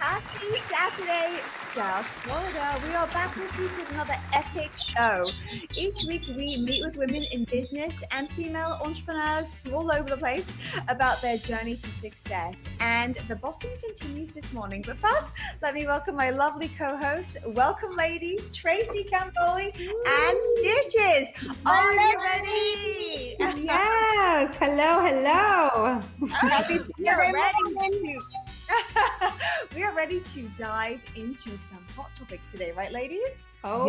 Happy Saturday, South Florida. We are back this week with another epic show. Each week we meet with women in business and female entrepreneurs from all over the place about their journey to success. And the bossing continues this morning. But first, let me welcome my lovely co-hosts. Welcome, ladies, Tracy Campoli and Stitches. Are you ready? Yes. Hello. We are ready to dive into some hot topics today, right, ladies? Oh,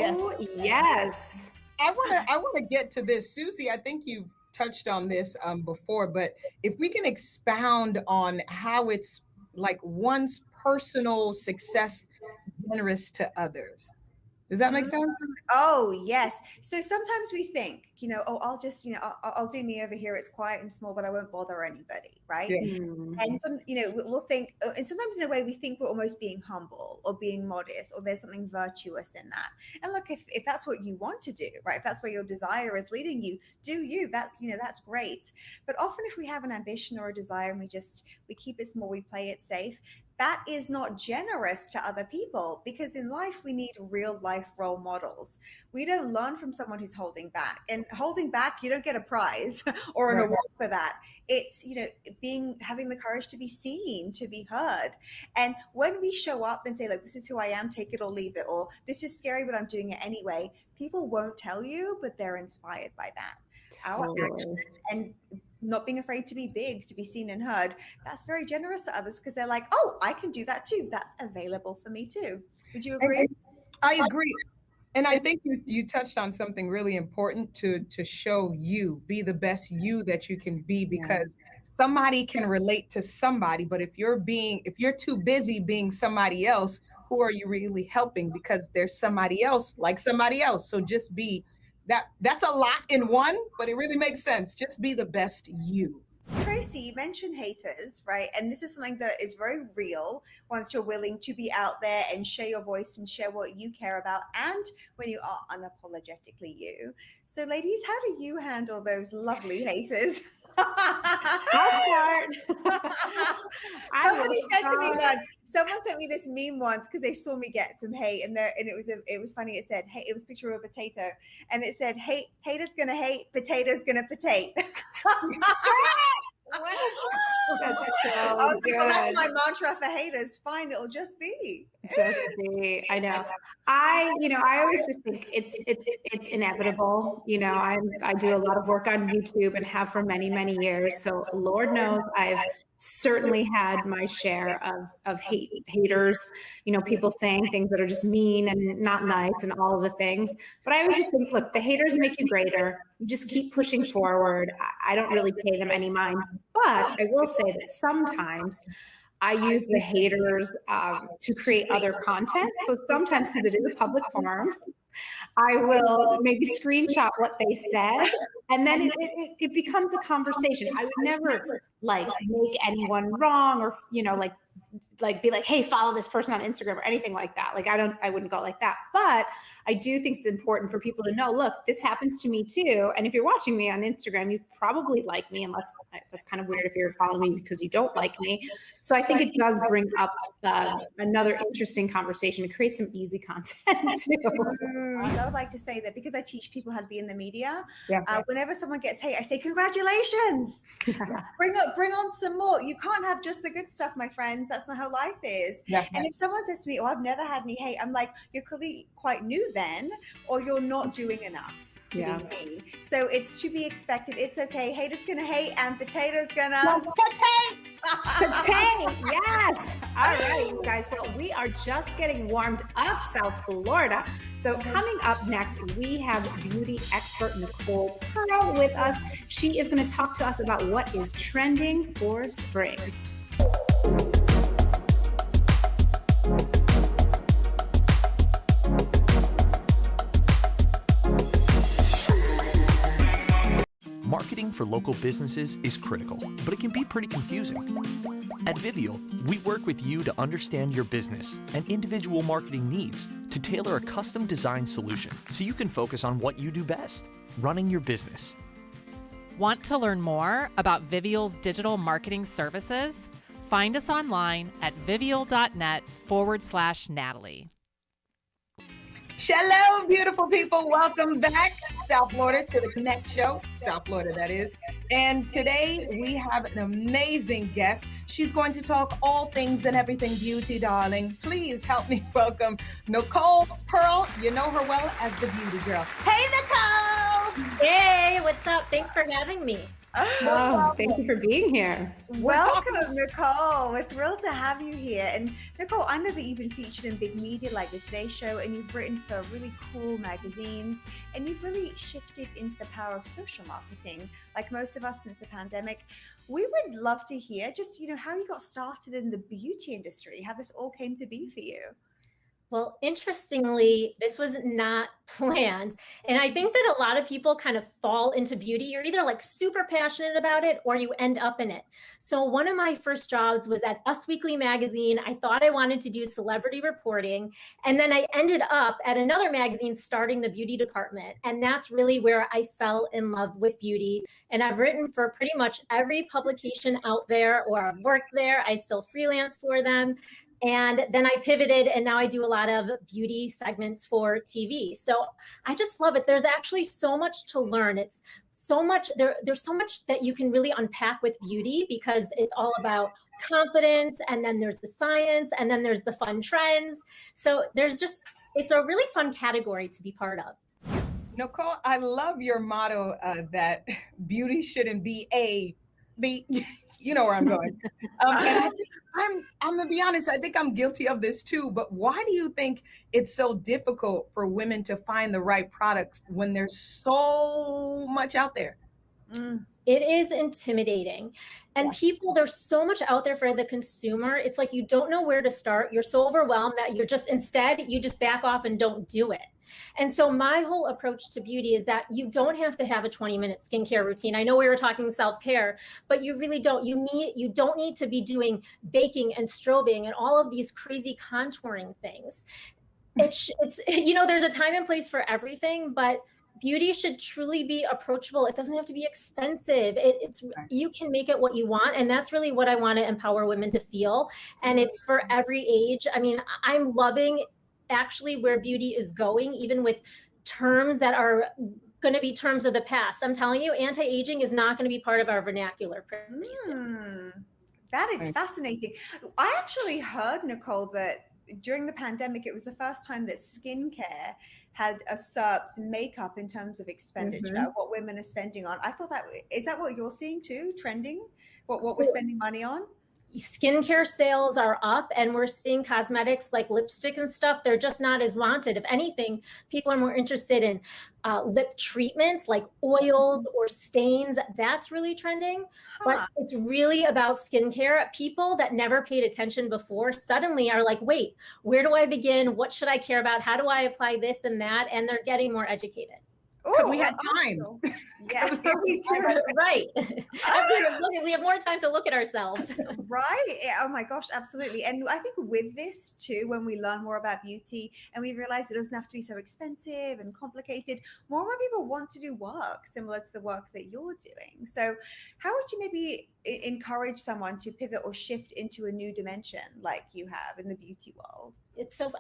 yes. I want to get to this, Susie. I think you've touched on this before, but if we can expound on how it's like one's personal success generous to others. Does that make sense? Oh, yes. So sometimes we think, I'll just, I'll do me over here. It's quiet and small, but I won't bother anybody, right? Yeah. And we'll think, and sometimes in a way we think we're almost being humble or being modest, or there's something virtuous in that. And look, if that's what you want to do, right? If that's where your desire is leading you, do you? That's great. But often if we have an ambition or a desire and we keep it small, we play it safe, that is not generous to other people, because in life we need real life role models. We don't learn from someone who's holding back, and holding back, you don't get a prize or an award for that. It's, having the courage to be seen, to be heard. And when we show up and say, like, this is who I am, take it or leave it, or this is scary, but I'm doing it anyway, people won't tell you, but they're inspired by that. Our action and not being afraid to be big, to be seen and heard, that's very generous to others, because they're like, oh, I can do that too. That's available for me too. Would you agree? I agree. And I think you touched on something really important to show you, be the best you that you can be, because somebody can relate to somebody, but if you're too busy being somebody else, who are you really helping? Because there's somebody else like somebody else. So just be that's a lot in one, but it really makes sense. Just be the best you. Tracy, you mentioned haters, right? And this is something that is very real once you're willing to be out there and share your voice and share what you care about, and when you are unapologetically you. So ladies, how do you handle those lovely haters? Someone sent me this meme once because they saw me get some hate, and it was funny. It said, "Hey," it was a picture of a potato, and it said, haters gonna hate, potatoes gonna potate." I was like, well, that's my mantra for haters. Fine, it'll just be. I know. I always just think it's inevitable. I do a lot of work on YouTube and have for many, many years. So Lord knows I've certainly had my share of haters, people saying things that are just mean and not nice and all of the things. But I always just think, look, the haters make you greater. You just keep pushing forward. I don't really pay them any mind. But I will say that sometimes I use the haters to create other content. So sometimes, because it is a public forum, I will maybe screenshot what they said, and then it becomes a conversation. I would never make anyone wrong, or be like, hey, follow this person on Instagram or anything like that. I wouldn't go like that. But I do think it's important for people to know, look, this happens to me too. And if you're watching me on Instagram, you probably like me, unless that's kind of weird if you're following me because you don't like me. So I think it does bring up another interesting conversation. It creates some easy content too. I would like to say that because I teach people how to be in the media, whenever someone gets hate, I say, congratulations. Bring on some more. You can't have just the good stuff, my friends. That's not how life is. And if someone says to me, oh, I've never had any hate, I'm like, you're clearly quite new then, or you're not doing enough to be seen. So it's to be expected. It's okay. Haters gonna hate, and potatoes gonna potate. Yes. All right, you guys. Well, we are just getting warmed up, South Florida. So coming up next, we have beauty expert Nicole Pearl with us. She is going to talk to us about what is trending for spring. Marketing for local businesses is critical, but it can be pretty confusing. At Viviano, we work with you to understand your business and individual marketing needs to tailor a custom-designed solution so you can focus on what you do best, running your business. Want to learn more about Viviano's digital marketing services? Find us online at vivial.net/Natalie. Hello, beautiful people. Welcome back, South Florida, to the Connect Show. South Florida, that is. And today we have an amazing guest. She's going to talk all things and everything beauty, darling. Please help me welcome Nicole Pearl. You know her well as the beauty girl. Hey, Nicole! Hey, what's up? Thanks for having me. Oh, thank you for being here. Welcome, Nicole. We're thrilled to have you here. And Nicole, I know that you've been featured in big media like the Today Show, and you've written for really cool magazines, and you've really shifted into the power of social marketing, like most of us since the pandemic. We would love to hear just, how you got started in the beauty industry, how this all came to be for you. Well, interestingly, this was not planned. And I think that a lot of people kind of fall into beauty. You're either like super passionate about it or you end up in it. So one of my first jobs was at Us Weekly magazine. I thought I wanted to do celebrity reporting. And then I ended up at another magazine starting the beauty department. And that's really where I fell in love with beauty. And I've written for pretty much every publication out there, or I've worked there. I still freelance for them. And then I pivoted, and now I do a lot of beauty segments for TV. So I just love it. There's actually so much to learn. It's so much, there's so much that you can really unpack with beauty, because it's all about confidence, and then there's the science, and then there's the fun trends. So it's a really fun category to be part of. Nicole, I love your motto that beauty shouldn't be you know where I'm going. And I'm gonna be honest, I think I'm guilty of this too, but why do you think it's so difficult for women to find the right products when there's so much out there? It is intimidating. And people, there's so much out there for the consumer. It's like you don't know where to start. You're so overwhelmed that you just back off and don't do it. And so my whole approach to beauty is that you don't have to have a 20-minute skincare routine. I know we were talking self-care, but you really don't. You don't need to be doing baking and strobing and all of these crazy contouring things. It's there's a time and place for everything, but beauty should truly be approachable. It doesn't have to be expensive. You can make it what you want. And that's really what I want to empower women to feel. And it's for every age. I mean, I'm loving actually where beauty is going, even with terms that are going to be terms of the past. I'm telling you, anti-aging is not going to be part of our vernacular pretty soon. That is fascinating. I actually heard, Nicole, that during the pandemic, it was the first time that skincare had usurped makeup in terms of expenditure, what women are spending on. I thought is that what you're seeing too, trending? What we're spending money on? Skincare sales are up, and we're seeing cosmetics like lipstick and stuff. They're just not as wanted. If anything, people are more interested in lip treatments like oils or stains. That's really trending. But it's really about skincare. People that never paid attention before suddenly are like, wait, where do I begin? What should I care about? How do I apply this and that? And they're getting more educated. Because we had time. Yeah, right. We have more time to look at ourselves. Right. Oh my gosh, absolutely. And I think with this too, when we learn more about beauty and we realize it doesn't have to be so expensive and complicated, more and more people want to do work similar to the work that you're doing. So how would you maybe encourage someone to pivot or shift into a new dimension like you have in the beauty world?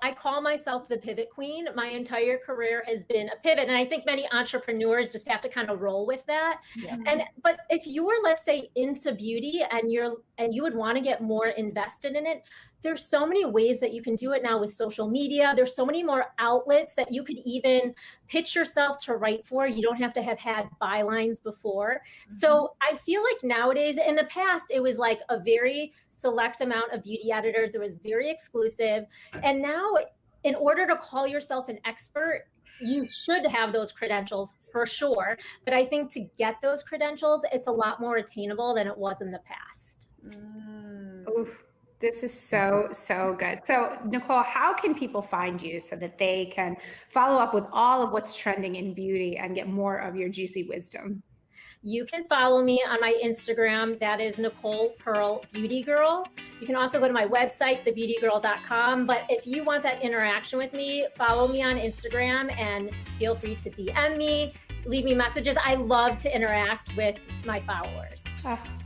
I call myself the pivot queen. My entire career has been a pivot. And I think many entrepreneurs just have to kind of roll with that. Yeah. But if you're, let's say, into beauty and you would want to get more invested in it, there's so many ways that you can do it now with social media. There's so many more outlets that you could even pitch yourself to write for. You don't have to have had bylines before. So I feel like nowadays, in the past, it was like a very select amount of beauty editors. It was very exclusive. And now, in order to call yourself an expert, you should have those credentials for sure. But I think to get those credentials, it's a lot more attainable than it was in the past. Oof. This is so, so good. So, Nicole, how can people find you so that they can follow up with all of what's trending in beauty and get more of your juicy wisdom? You can follow me on my Instagram. That is Nicole Pearl Beauty Girl. You can also go to my website, thebeautygirl.com. But if you want that interaction with me, follow me on Instagram and feel free to DM me. leave me messages. I love to interact with my followers.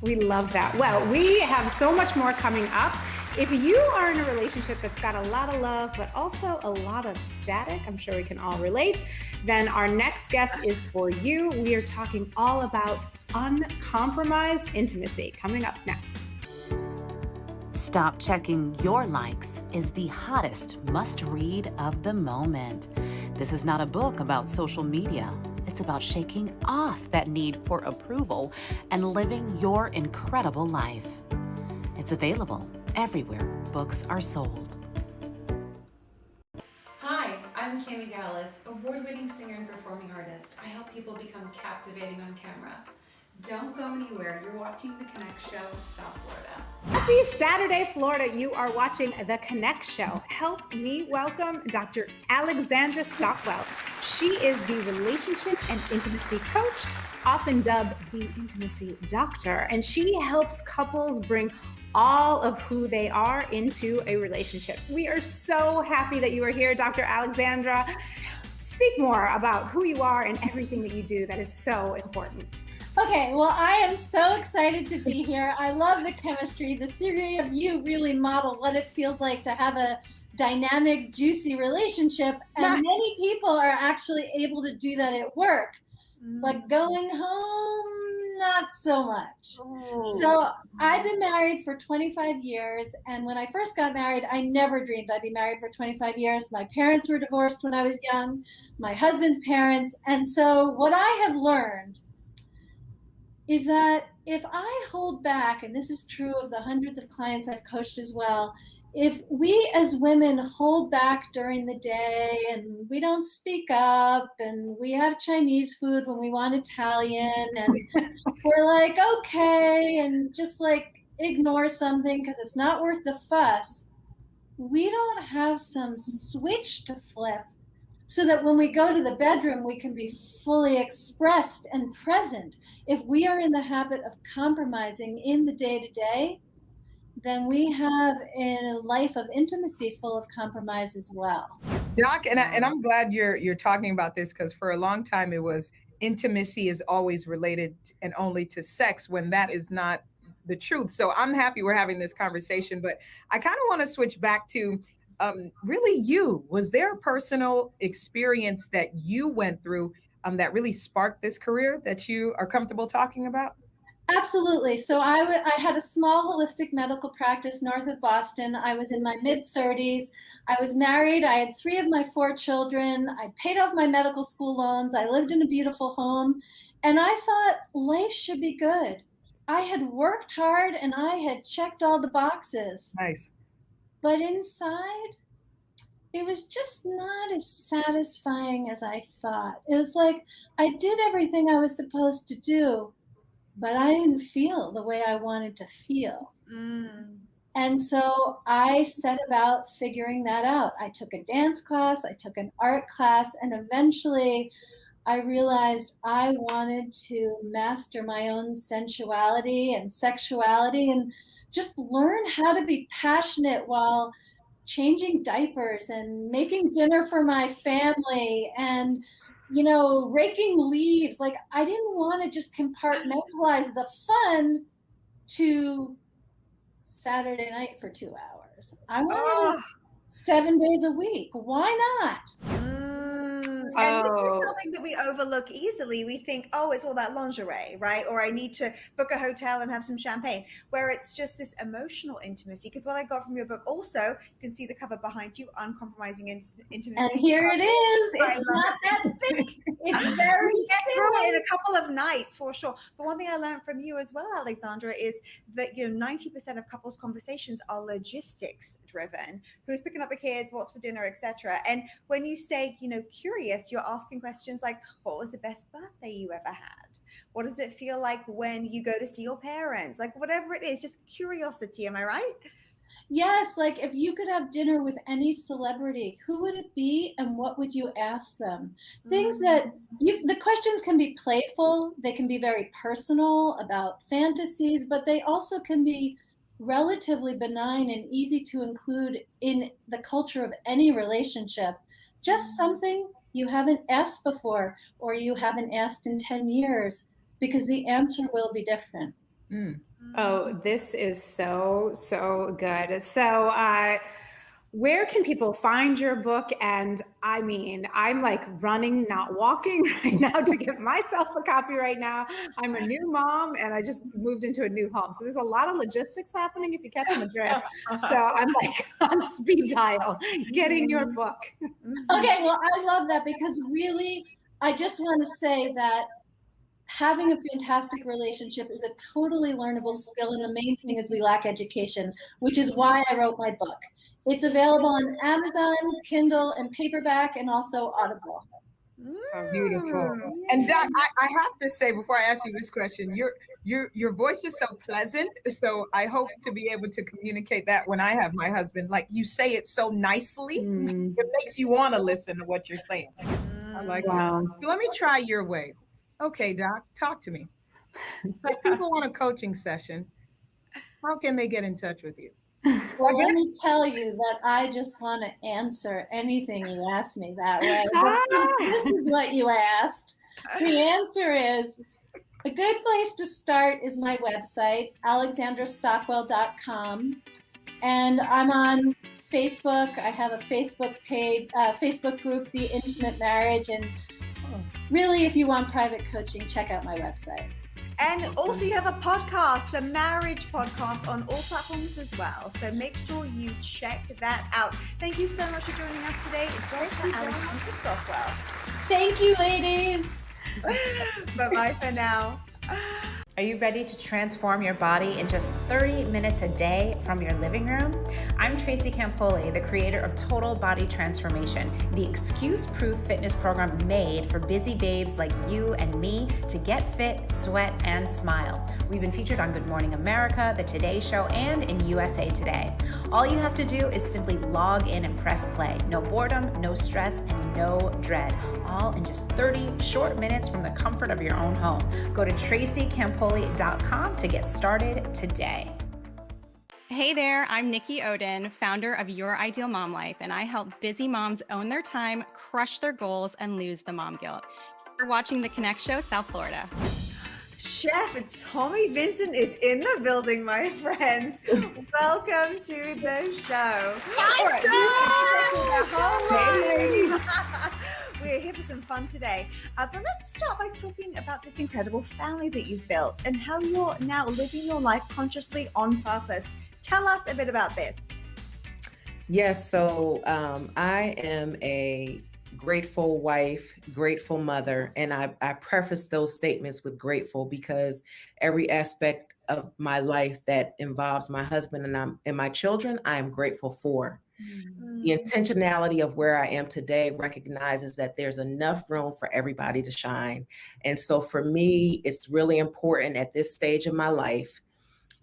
We love that. Well, we have so much more coming up. If you are in a relationship that's got a lot of love, but also a lot of static, I'm sure we can all relate, then our next guest is for you. We are talking all about uncompromised intimacy, coming up next. Stop Checking Your Likes is the hottest must-read of the moment. This is not a book about social media. It's about shaking off that need for approval and living your incredible life. It's available everywhere books are sold. Hi, I'm Cami Dallas, award-winning singer and performing artist. I help people become captivating on camera. Don't go anywhere. You're watching The Connect Show, South Florida. Happy Saturday, Florida. You are watching The Connect Show. Help me welcome Dr. Alexandra Stockwell. She is the relationship and intimacy coach, often dubbed the intimacy doctor, and she helps couples bring all of who they are into a relationship. We are so happy that you are here, Dr. Alexandra. Speak more about who you are and everything that you do that is so important. Okay, well, I am so excited to be here. I love the chemistry. The three of you really model what it feels like to have a dynamic, juicy relationship. And many people are actually able to do that at work. But going home, not so much. So I've been married for 25 years. And when I first got married, I never dreamed I'd be married for 25 years. My parents were divorced when I was young, my husband's parents. And so what I have learned is that if I hold back, and this is true of the hundreds of clients I've coached as well, if we as women hold back during the day and we don't speak up and we have Chinese food when we want Italian and we're like, okay, and just like ignore something because it's not worth the fuss, we don't have some switch to flip so that when we go to the bedroom, we can be fully expressed and present. If we are in the habit of compromising in the day-to-day, then we have a life of intimacy full of compromise as well. Doc, and I'm glad you're talking about this, because for a long time it was intimacy is always related and only to sex, when that is not the truth. So I'm happy we're having this conversation, but I kind of want to switch back to really you. Was there a personal experience that you went through that really sparked this career that you are comfortable talking about? Absolutely. So I had a small holistic medical practice north of Boston. I was in my mid-30s. I was married. I had 3 of my 4 children. I paid off my medical school loans. I lived in a beautiful home. And I thought life should be good. I had worked hard and I had checked all the boxes. Nice. But inside, it was just not as satisfying as I thought. It was like I did everything I was supposed to do, but I didn't feel the way I wanted to feel. And so I set about figuring that out. I took a dance class, I took an art class, and eventually I realized I wanted to master my own sensuality and sexuality and just learn how to be passionate while changing diapers and making dinner for my family and raking leaves. Like, I didn't want to just compartmentalize the fun to Saturday night for 2 hours. I wanted 7 days a week. Why not? And this is something that we overlook easily. We think, oh, it's all that lingerie, right? Or I need to book a hotel and have some champagne, where it's just this emotional intimacy. Because what I got from your book also, you can see the cover behind you, Uncompromising Intimacy. And here it is. It's not that big. It's very get through it in a couple of nights for sure. But one thing I learned from you as well, Alexandra, is that 90% of couples conversations are logistics driven. Who's picking up the kids, what's for dinner, etc. And when you say curious, you're asking questions like, what was the best birthday you ever had? What does it feel like when you go to see your parents? Like, whatever it is, just curiosity. Am I right? Yes. Like, if you could have dinner with any celebrity, who would it be and what would you ask them? Things that the questions can be playful. They can be very personal about fantasies, but they also can be relatively benign and easy to include in the culture of any relationship. Just something you haven't asked before, or you haven't asked in 10 years, because the answer will be different. Oh, this is so, so good. So, where can people find your book? And I mean, I'm like running, not walking right now to get myself a copy right now. I'm a new mom and I just moved into a new home. So there's a lot of logistics happening, if you catch my drift. So I'm like on speed dial getting your book. Okay, well, I love that, because really, I just want to say that having a fantastic relationship is a totally learnable skill, and the main thing is we lack education, which is why I wrote my book. It's available on Amazon, Kindle, and paperback, and also Audible. So beautiful. And Doc, I have to say, before I ask you this question, your voice is so pleasant. So I hope to be able to communicate that when I have my husband. Like, you say it so nicely, it makes you want to listen to what you're saying. I like that. So let me try your way. Okay, Doc, talk to me. If people want a coaching session, how can they get in touch with you? Well, let me tell you that I just want to answer anything you ask me that way. This is what you asked. The answer is, a good place to start is my website, alexandrastockwell.com. And I'm on Facebook. I have a Facebook page, Facebook group, The Intimate Marriage. And really, if you want private coaching, check out my website. And also you have a podcast, the Marriage Podcast, on all platforms as well. So make sure you check that out. Thank you so much for joining us today, Dr. Alexandra Stockwell. Thank you, ladies. Bye-bye for now. Are you ready to transform your body in just 30 minutes a day from your living room? I'm Tracy Campoli, the creator of Total Body Transformation, the excuse-proof fitness program made for busy babes like you and me to get fit, sweat, and smile. We've been featured on Good Morning America, The Today Show, and in USA Today. All you have to do is simply log in and press play. No boredom, no stress, and no dread. All in just 30 short minutes from the comfort of your own home. Go to tracycampoli.com to get started today. Hey there, I'm Nikki Oden, founder of Your Ideal Mom Life, and I help busy moms own their time, crush their goals, and lose the mom guilt. You're watching The Connect Show, South Florida. Chef Tommi Vincent is in the building, my friends. Welcome to the show. We're here for some fun today. But let's start by talking about this incredible family that you've built and how you're now living your life consciously on purpose. Tell us a bit about this. Yes, so I am a grateful wife, grateful mother, and I preface those statements with grateful because every aspect of my life that involves my husband and my children, I am grateful for. The intentionality of where I am today recognizes that there's enough room for everybody to shine. And so for me, it's really important at this stage of my life.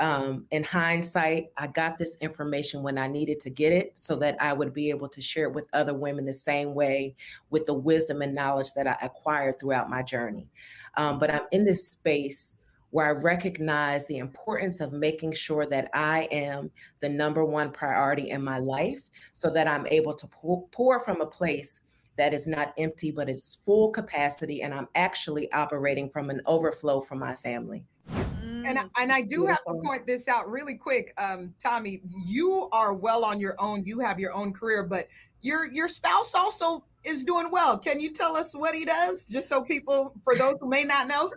In hindsight, I got this information when I needed to get it so that I would be able to share it with other women the same way with the wisdom and knowledge that I acquired throughout my journey. But I'm in this space where I recognize the importance of making sure that I am the number one priority in my life so that I'm able to pour from a place that is not empty, but it's full capacity. And I'm actually operating from an overflow for my family. And I do have to point this out really quick. Tommi, you are well on your own. You have your own career, but your spouse also is doing well. Can you tell us what he does? Just so people, for those who may not know.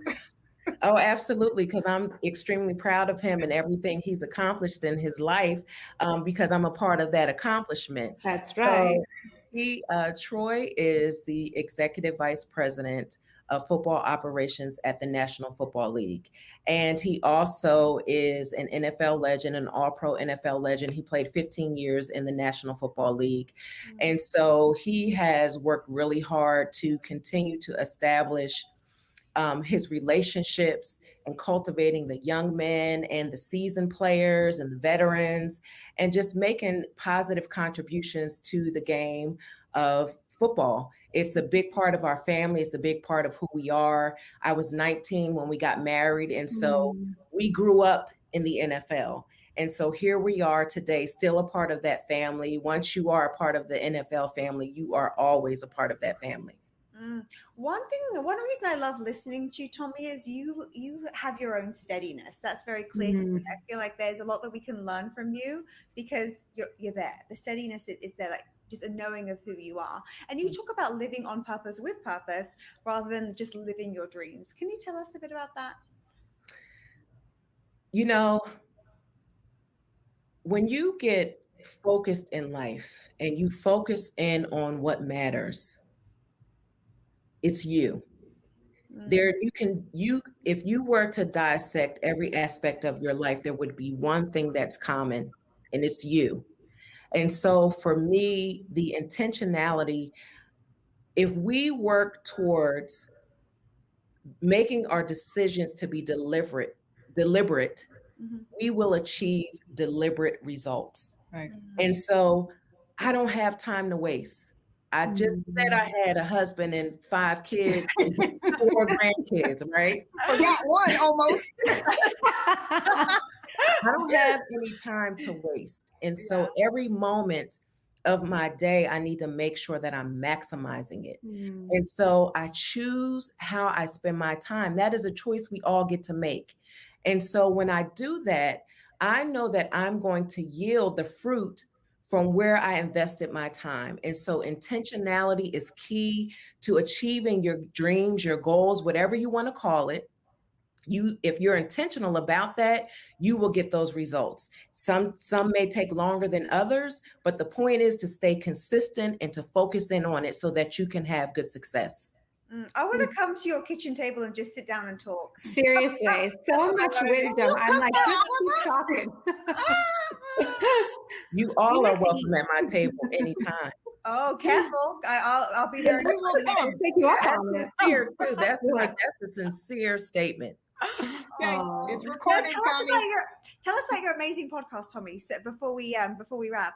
Oh, absolutely. Because I'm extremely proud of him and everything he's accomplished in his life because I'm a part of that accomplishment. That's right. So Troy is the executive vice president of football operations at the National Football League. And he also is an NFL legend, an all-pro NFL legend. He played 15 years in the National Football League. And so he has worked really hard to continue to establish his relationships and cultivating the young men and the seasoned players and the veterans and just making positive contributions to the game of football. It's a big part of our family. It's a big part of who we are. I was 19 when we got married. And so we grew up in the NFL. And so here we are today, still a part of that family. Once you are a part of the NFL family, you are always a part of that family. One reason I love listening to you, Tommi, is you have your own steadiness. That's very clear to me. I feel like there's a lot that we can learn from you because you're there. The steadiness is there, like just a knowing of who you are. And you talk about living on purpose with purpose rather than just living your dreams. Can you tell us a bit about that? You know, when you get focused in life and you focus in on what matters, it's you. There if you were to dissect every aspect of your life, there would be one thing that's common, and it's you. And so for me, the intentionality, if we work towards making our decisions to be deliberate, we will achieve deliberate results. Nice. And so I don't have time to waste. I just said I had a husband and 5 kids and 4 grandkids, right? Forgot one almost. I don't have any time to waste. And so every moment of my day, I need to make sure that I'm maximizing it. And so I choose how I spend my time. That is a choice we all get to make. And so when I do that, I know that I'm going to yield the fruit from where I invested my time. And so intentionality is key to achieving your dreams, your goals, whatever you want to call it. If you're intentional about that, you will get those results. Some may take longer than others, but the point is to stay consistent and to focus in on it so that you can have good success. I want to come to your kitchen table and just sit down and talk. Seriously, so much wisdom. I'm like, just keep talking. You all are welcome at my table anytime. Oh, careful! I'll be there. You will come. Take you up on it. Sincere too. That's a sincere statement. Okay, it's recorded. Tell us about your amazing podcast, Tommi. So before we wrap.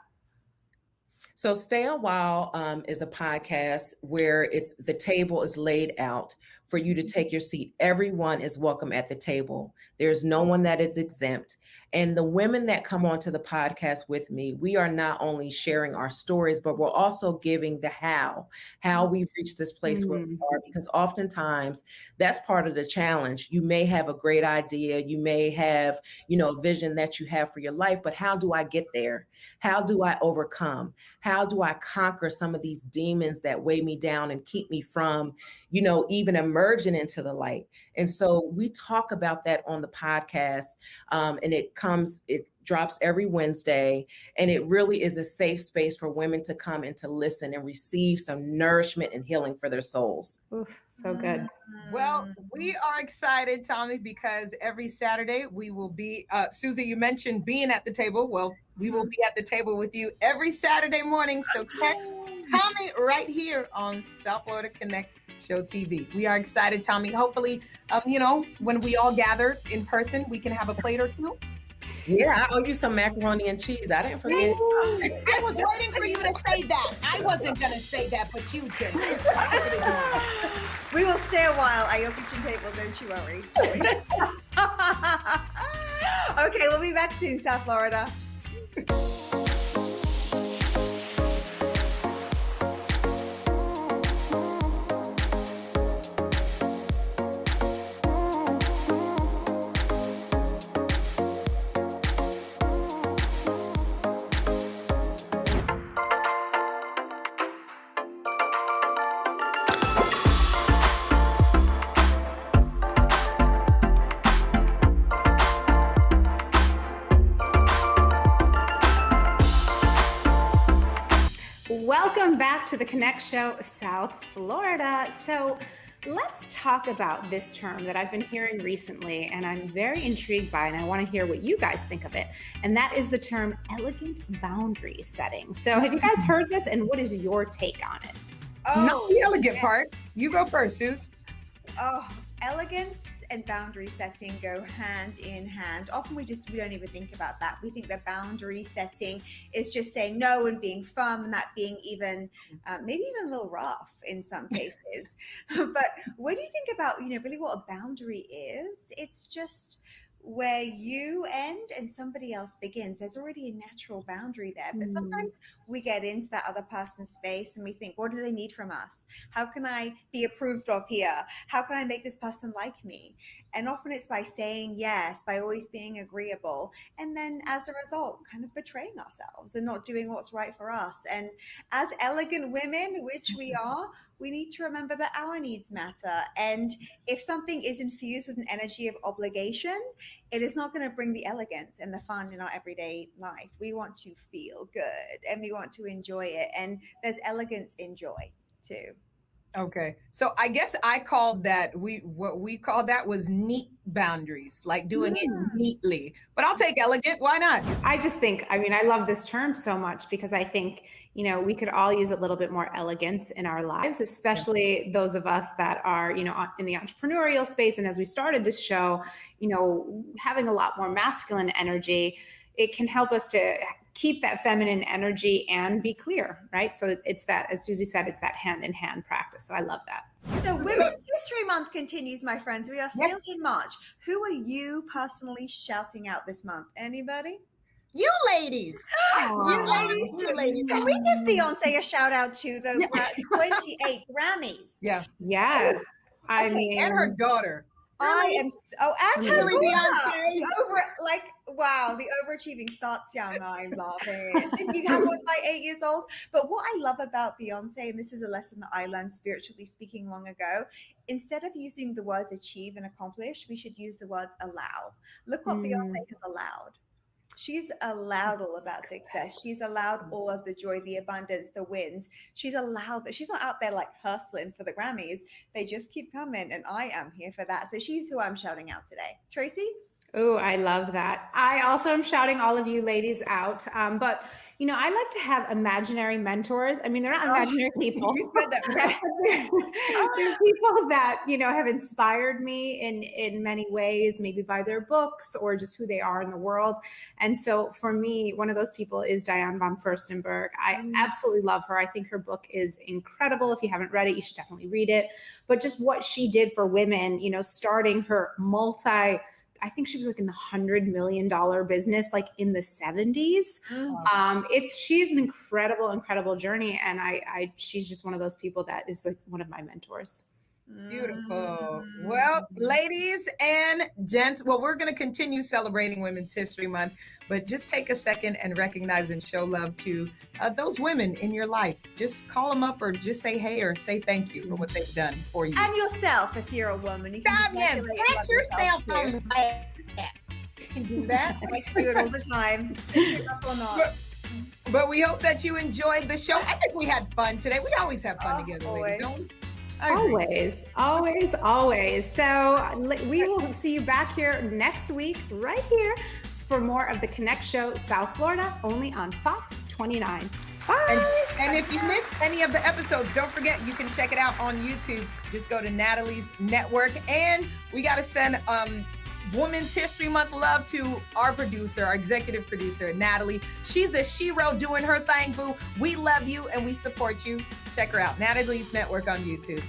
So Stay a While is a podcast where the table is laid out for you to take your seat. Everyone is welcome at the table. There's no one that is exempt. And the women that come onto the podcast with me, we are not only sharing our stories, but we're also giving the how we've reached this place where we are, because oftentimes that's part of the challenge. You may have a great idea. You may have, a vision that you have for your life, but how do I get there? How do I overcome? How do I conquer some of these demons that weigh me down and keep me from, even emerging into the light? And so we talk about that on the podcast, and it drops every Wednesday, and it really is a safe space for women to come and to listen and receive some nourishment and healing for their souls. Oof, so good. Well, we are excited, Tommi, because every Saturday we will be, Susie, you mentioned being at the table. Well, we will be at the table with you every Saturday morning. So catch Tommi right here on South Florida Connect Show TV. We are excited, Tommi. Hopefully, when we all gather in person, we can have a plate or two. Yeah, I owe you some macaroni and cheese. I didn't forget. I was waiting for you to say that. I wasn't going to say that, but you did. We will stay a while at your kitchen table, don't you worry. Okay, we'll be back soon, South Florida. Welcome back to the Connect Show, South Florida. So let's talk about this term that I've been hearing recently, and I'm very intrigued by, and I want to hear what you guys think of it. And that is the term elegant boundary setting. So have you guys heard this, and what is your take on it? Not the elegant part. You go first, Suze. Oh, elegance and boundary setting go hand in hand. Often we don't even think about that. We think that boundary setting is just saying no and being firm, and that being even maybe even a little rough in some cases. But when you think about really what a boundary is, it's just where you end and somebody else begins. There's already a natural boundary there. But sometimes we get into that other person's space and we think, what do they need from us? How can I be approved of here? How can I make this person like me? And often it's by saying yes, by always being agreeable. And then as a result, kind of betraying ourselves and not doing what's right for us. And as elegant women, which we are, we need to remember that our needs matter. And if something is infused with an energy of obligation, it is not going to bring the elegance and the fun in our everyday life. We want to feel good and we want to enjoy it. And there's elegance in joy too. Okay. So I guess I called that, what we called that was neat boundaries, like doing it neatly. But I'll take elegant. Why not? I just think, I mean, I love this term so much because I think, you know, we could all use a little bit more elegance in our lives, especially those of us that are, you know, in the entrepreneurial space. And as we started this show, you know, having a lot more masculine energy, it can help us to keep that feminine energy and be clear, right? So it's that, as Susie said, it's that hand-in-hand practice. So I love that. So Women's History Month continues, my friends. We are still in March. Who are you personally shouting out this month? Anybody? You ladies. You ladies. Can we give Beyonce a shout out to the 28 Grammys? Yeah. Yes. I mean, and her daughter. I am and her Really, daughter. Wow, the overachieving starts young. I love it. Didn't you have one by 8 years old? But what I love about Beyonce, and this is a lesson that I learned spiritually speaking long ago, instead of using the words achieve and accomplish, we should use the words allow. Look what Beyonce has allowed. She's allowed all of that success. She's allowed all of the joy, the abundance, the wins. She's allowed that. She's not out there like hustling for the Grammys. They just keep coming, and I am here for that. So she's who I'm shouting out today. Tracy? Oh, I love that. I also am shouting all of you ladies out. But, you know, I like to have imaginary mentors. I mean, they're not imaginary people. You said that. They're people that, you know, have inspired me in many ways, maybe by their books or just who they are in the world. And so for me, one of those people is Diane von Furstenberg. I absolutely love her. I think her book is incredible. If you haven't read it, you should definitely read it. But just what she did for women, you know, starting her I think she was like in the $100 million business, like in the 70s. She's an incredible journey. And she's just one of those people that is like one of my mentors. Beautiful. Well, ladies and gents, we're going to continue celebrating Women's History Month, but just take a second and recognize and show love to those women in your life. Just call them up or just say hey or say thank you for what they've done for you. And yourself, if you're a woman. You can pat yourself on the back. You can do that. I like to do it all the time. Or not. But we hope that you enjoyed the show. I think we had fun today. We always have fun together, ladies, don't we? Always. So we will see you back here next week, right here, for more of the Connect Show South Florida, only on Fox 29. Bye. And if you missed any of the episodes, don't forget you can check it out on YouTube. Just go to Natalie's Network. And we got to send Women's History Month love to our producer, our executive producer, Natalie. She's a shero doing her thing, boo. We love you and we support you. Check her out, Natalie's Network on YouTube.